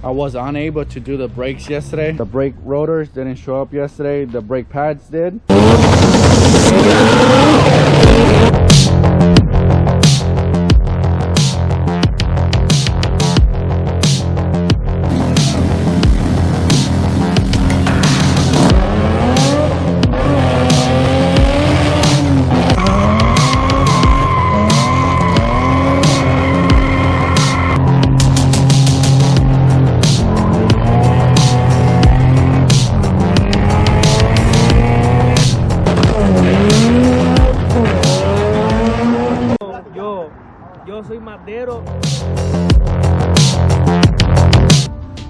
I was unable to do the brakes yesterday. The brake rotors didn't show up yesterday. The brake pads did.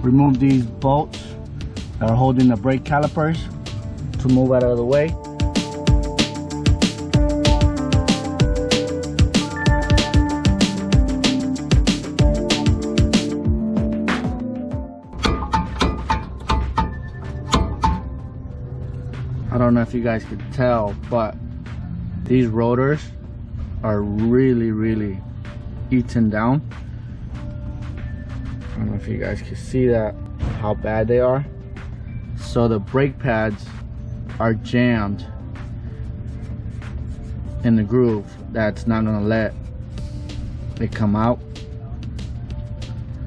Remove these bolts that are holding the brake calipers to move out of the way. I don't know if you guys could tell, but these rotors are really eaten down. I don't know if you guys can see that, how bad they are. So the brake pads are jammed in the groove. That's not gonna let it come out,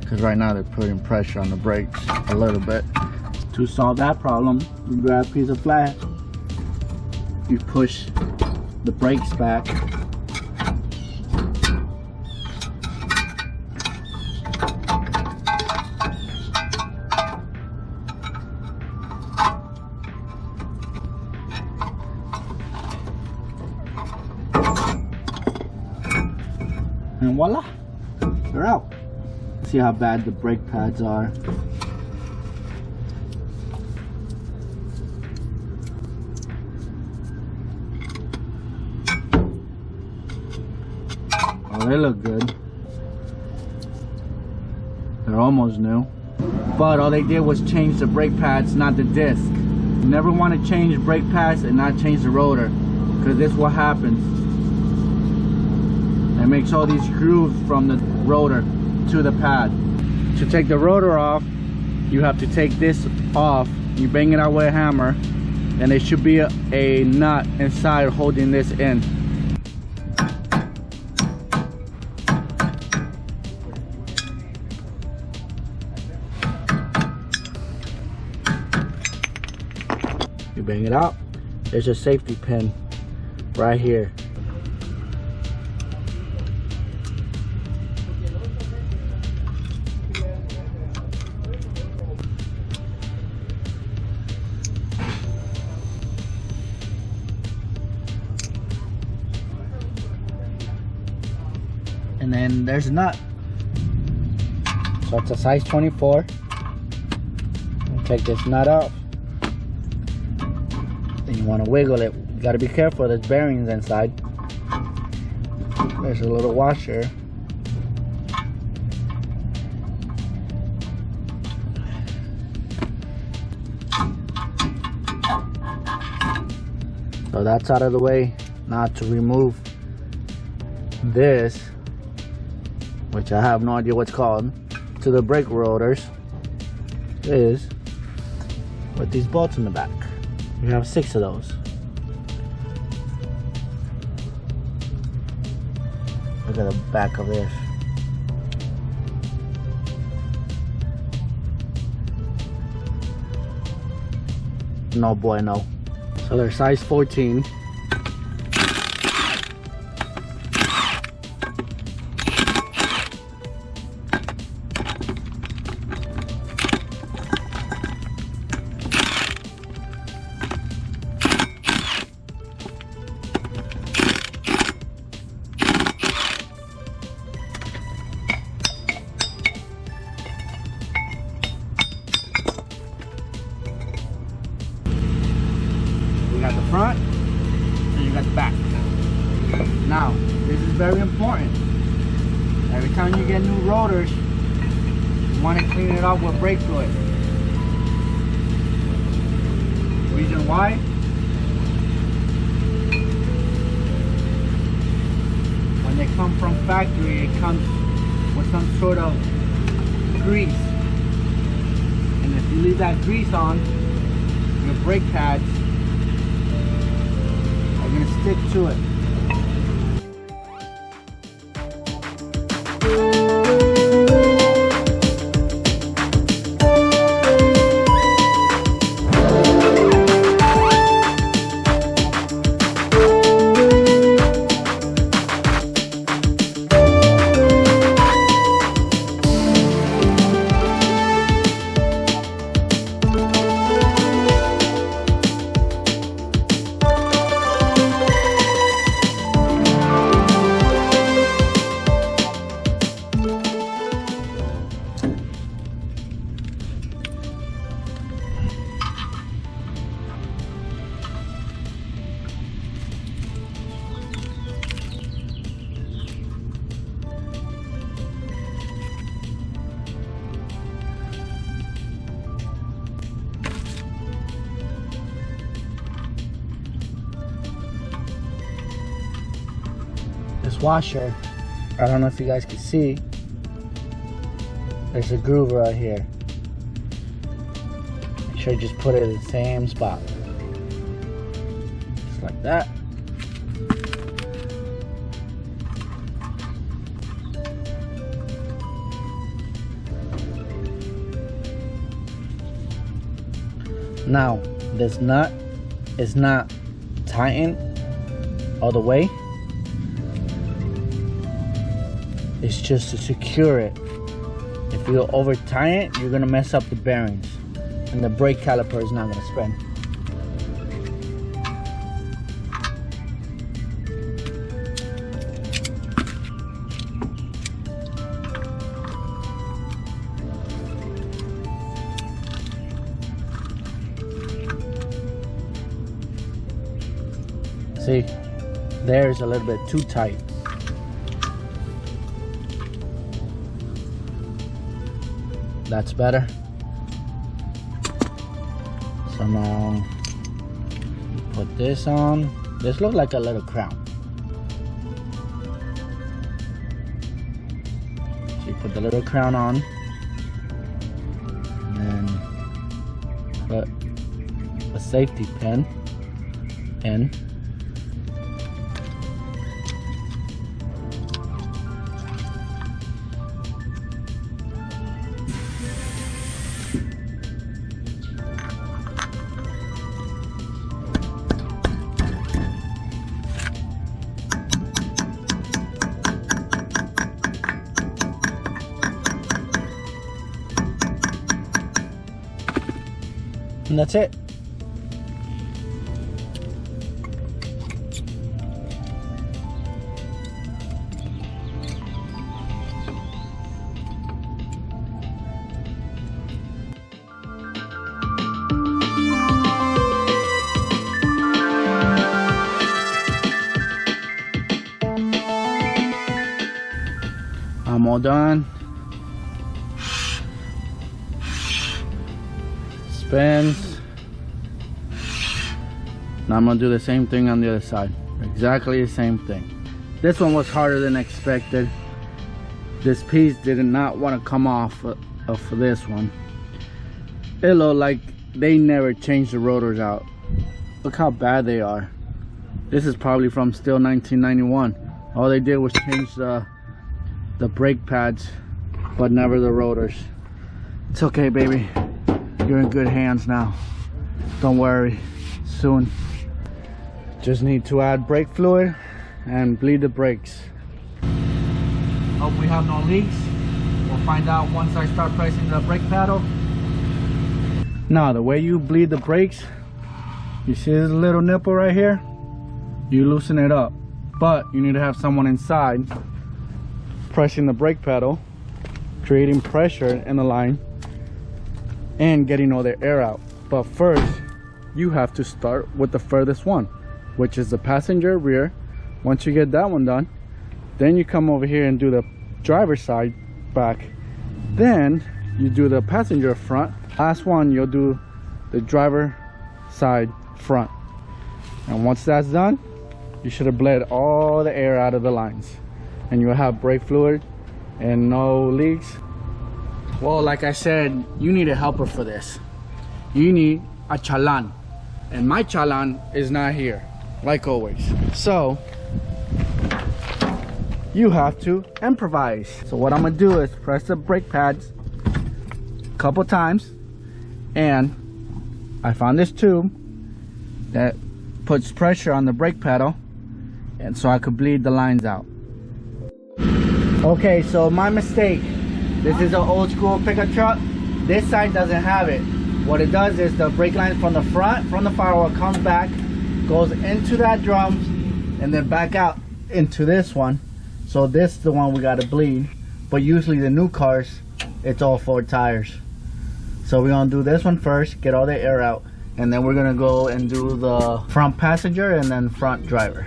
because right now they're putting pressure on the brakes a little bit. To solve that problem, you grab a piece of flat, you push the brakes back, and voila, they're out. See how bad the brake pads are. Oh, they look good. They're almost new. But all they did was change the brake pads, not the disc. You never want to change brake pads and not change the rotor, because this is what happens. It makes all these grooves from the rotor to the pad. To take the rotor off, you have to take this off. You bang it out with a hammer, and there should be a nut inside holding this in. You bang it out. There's a safety pin right here. And then there's a nut. So it's a size 24. Take this nut off. Then you want to wiggle it. You got to be careful, there's bearings inside. There's a little washer. So that's out of the way. Now to remove this, which I have no idea what's called, to the brake rotors, is with these bolts in the back. You have 6 of those. Look at the back of this. No bueno. So they're size 14. You got the front and you got the back. Now, this is very important. Every time you get new rotors, you want to clean it off with brake fluid. Reason why? When they come from factory, it comes with some sort of grease. you leave that grease on, your brake pads are gonna stick to it. This washer, I don't know if you guys can see, there's a groove right here. Make sure you just put it in the same spot. Just like that. Now, this nut is not tightened all the way. It's just to secure it. If you over tighten it, you're gonna mess up the bearings, and the brake caliper is not gonna spin. See, there's a little bit too tight. That's better. So now put this on. This looks like a little crown. So you put the little crown on, and then put a safety pin in. And that's it. I'm all done. Spins. Now I'm gonna do the same thing on the other side. Exactly the same thing. This one was harder than expected. This piece did not want to come off of this one. It looked like they never changed the rotors out. Look how bad they are. This is probably from still 1991. All they did was change the brake pads, but never the rotors. It's okay, baby. You're in good hands now. Don't worry. Soon. Just need to add brake fluid and bleed the brakes. Hope we have no leaks. We'll find out once I start pressing the brake pedal. Now, the way you bleed the brakes, you see this little nipple right here? You loosen it up, but you need to have someone inside pressing the brake pedal, creating pressure in the line and getting all the air out. But first, you have to start with the furthest one, which is the passenger rear. Once you get that one done, then you come over here and do the driver's side back. Then you do the passenger front. Last one, you'll do the driver side front. And once that's done, you should have bled all the air out of the lines, and you'll have brake fluid and no leaks. Well, like I said, you need a helper for this. You need a chalan, and my chalan is not here, like always. So you have to improvise. So what I'm gonna do is press the brake pads a couple times, and I found this tube that puts pressure on the brake pedal, and so I could bleed the lines out. Okay, so my mistake. This is an old school pickup truck. This side doesn't have it. What it does is the brake line from the front, from the firewall, comes back, goes into that drums, and then back out into this one. So this is the one we gotta bleed. But usually the new cars, it's all 4 tires. So we're gonna do this one first, get all the air out, and then we're gonna go and do the front passenger and then front driver.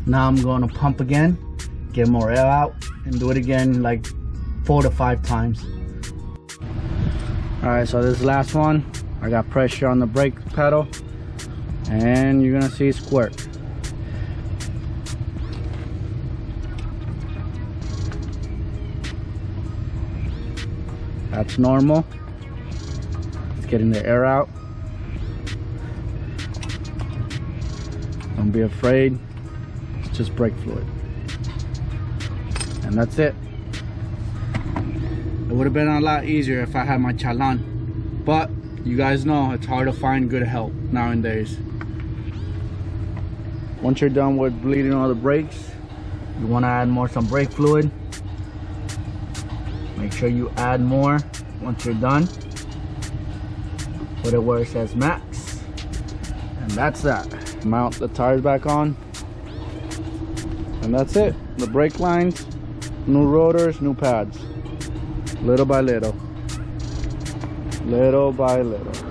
Now I'm going to pump again, get more air out, and do it again like 4 to 5 times. Alright, so this last one, I got pressure on the brake pedal, and you're gonna see squirt. That's normal. It's getting the air out. Don't be afraid. Just brake fluid, and that's it. It would have been a lot easier if I had my chalan, but you guys know it's hard to find good help nowadays. Once you're done with bleeding all the brakes, you want to add some brake fluid. Make sure you add more once you're done. Put it where it says max, and that's that. Mount the tires back on. And that's it. The brake lines, new rotors, new pads. Little by little. Little by little.